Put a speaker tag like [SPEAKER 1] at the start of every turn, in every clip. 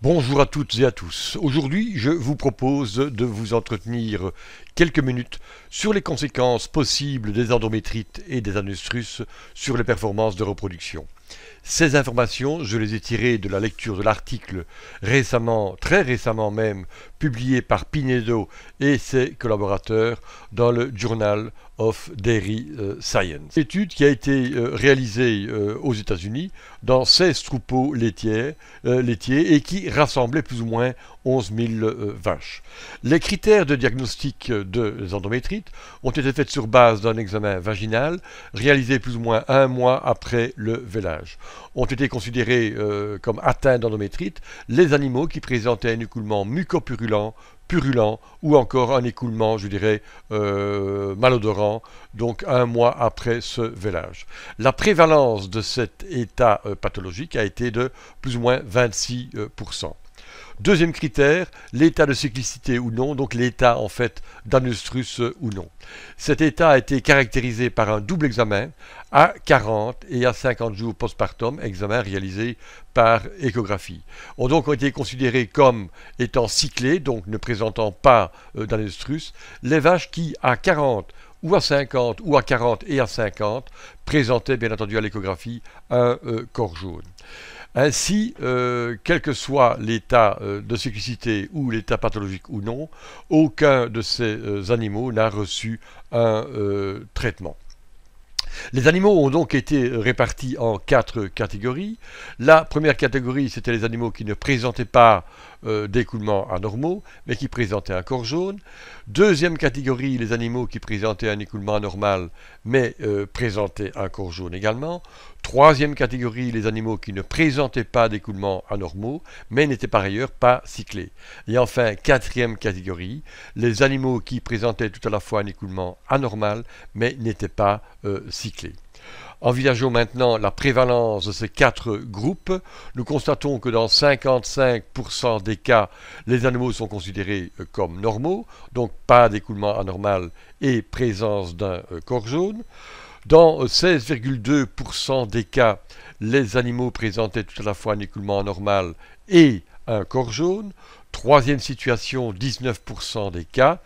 [SPEAKER 1] Bonjour à toutes et à tous. Aujourd'hui, je vous propose de vous entretenir quelques minutes sur les conséquences possibles des endométrites et des anustrus sur les performances de reproduction. Ces informations, je les ai tirées de la lecture de l'article récemment, très récemment même, publié par Pinedo et ses collaborateurs dans le Journal of Dairy Science. Une étude qui a été réalisée aux États-Unis dans 16 troupeaux laitiers et qui rassemblait plus ou moins 11 000 vaches. Les critères de diagnostic des endométrites ont été faits sur base d'un examen vaginal réalisé plus ou moins un mois après le vélage. Ont été considérés comme atteints d'endométrite les animaux qui présentaient un écoulement mucopurulent, purulent ou encore un écoulement, je dirais, malodorant, donc un mois après ce vélage. La prévalence de cet état pathologique a été de plus ou moins 26%. Deuxième critère, l'état de cyclicité ou non, donc l'état en fait d'anustrus ou non. Cet état a été caractérisé par un double examen à 40 et à 50 jours postpartum, examen réalisé par échographie. Ont donc été considérés comme étant cyclés, donc ne présentant pas d'anustrus, les vaches qui à 40 ou à 50 ou à 40 et à 50 présentaient bien entendu à l'échographie un corps jaune. Ainsi, quel que soit l'état de cyclicité ou l'état pathologique ou non, aucun de ces animaux n'a reçu un traitement. Les animaux ont donc été répartis en 4 catégories. La première catégorie, c'était les animaux qui ne présentaient pas d'écoulements anormaux, mais qui présentaient un corps jaune. Deuxième catégorie, les animaux qui présentaient un écoulement anormal, mais présentaient un corps jaune également. Troisième catégorie, les animaux qui ne présentaient pas d'écoulements anormaux, mais n'étaient par ailleurs pas cyclés. Et enfin, quatrième catégorie, les animaux qui présentaient tout à la fois un écoulement anormal, mais n'étaient pas cyclés. Envisageons maintenant la prévalence de ces 4 groupes. Nous constatons que dans 55% des cas, les animaux sont considérés comme normaux, donc pas d'écoulement anormal et présence d'un corps jaune. Dans 16,2% des cas, les animaux présentaient tout à la fois un écoulement anormal et un corps jaune. Troisième situation, 19% des cas,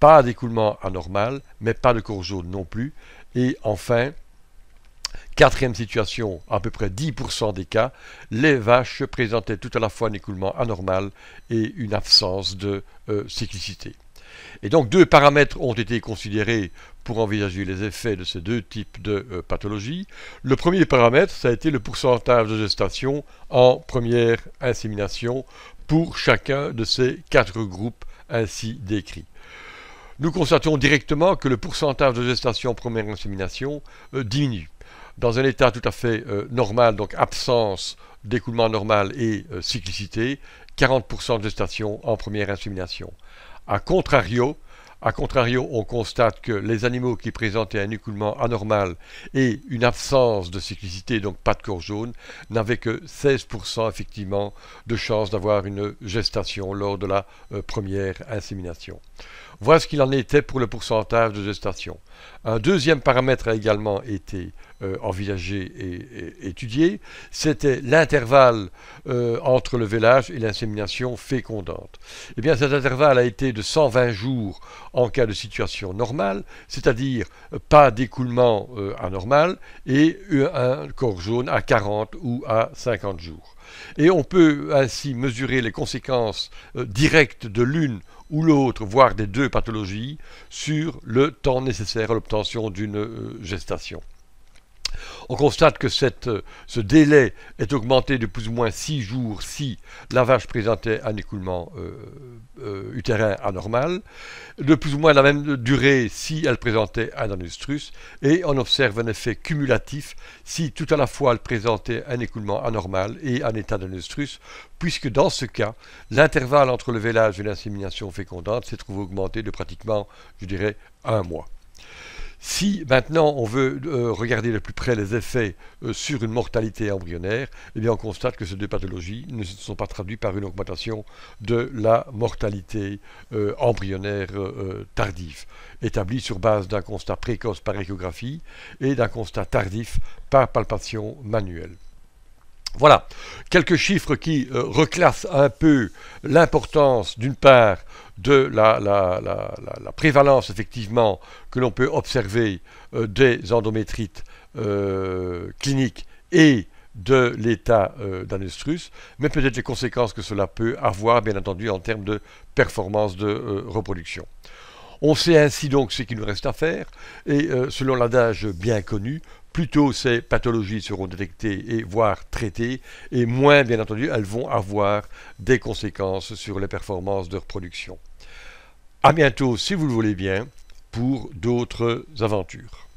[SPEAKER 1] pas d'écoulement anormal, mais pas de corps jaune non plus. Et enfin, quatrième situation, à peu près 10% des cas, les vaches présentaient tout à la fois un écoulement anormal et une absence de cyclicité. Et donc 2 paramètres ont été considérés pour envisager les effets de ces 2 types de pathologies. Le premier paramètre, ça a été le pourcentage de gestation en première insémination pour chacun de ces 4 groupes ainsi décrits. Nous constatons directement que le pourcentage de gestation en première insémination diminue. Dans un état tout à fait normal, donc absence d'écoulement normal et cyclicité, 40% de gestation en première insémination. A contrario, on constate que les animaux qui présentaient un écoulement anormal et une absence de cyclicité, donc pas de corps jaune, n'avaient que 16% effectivement de chance d'avoir une gestation lors de la première insémination. Voilà ce qu'il en était pour le pourcentage de gestation. Un deuxième paramètre a également été envisagé et étudié, c'était l'intervalle entre le vélage et l'insémination fécondante. Eh bien, cet intervalle a été de 120 jours en cas de situation normale, c'est-à-dire pas d'écoulement anormal et un corps jaune à 40 ou à 50 jours. Et on peut ainsi mesurer les conséquences directes de l'une ou l'autre, voire des 2 pathologies, sur le temps nécessaire à l'obtention d'une gestation. On constate que ce délai est augmenté de plus ou moins 6 jours si la vache présentait un écoulement utérin anormal, de plus ou moins la même durée si elle présentait un anustrus, et on observe un effet cumulatif si tout à la fois elle présentait un écoulement anormal et un état d'anustrus, puisque dans ce cas, l'intervalle entre le vélage et l'insémination fécondante s'est trouvé augmenté de pratiquement, je dirais, un mois. Si maintenant on veut regarder de plus près les effets sur une mortalité embryonnaire, eh bien on constate que ces 2 pathologies ne se sont pas traduites par une augmentation de la mortalité embryonnaire tardive, établie sur base d'un constat précoce par échographie et d'un constat tardif par palpation manuelle. Voilà, quelques chiffres qui reclassent un peu l'importance d'une part de la prévalence effectivement que l'on peut observer des endométrites cliniques et de l'état d'anestrus, mais peut-être les conséquences que cela peut avoir, bien entendu, en termes de performance de reproduction. On sait ainsi donc ce qu'il nous reste à faire, et selon l'adage bien connu, plus tôt ces pathologies seront détectées et voire traitées, et moins, bien entendu, elles vont avoir des conséquences sur les performances de reproduction. À bientôt, si vous le voulez bien, pour d'autres aventures.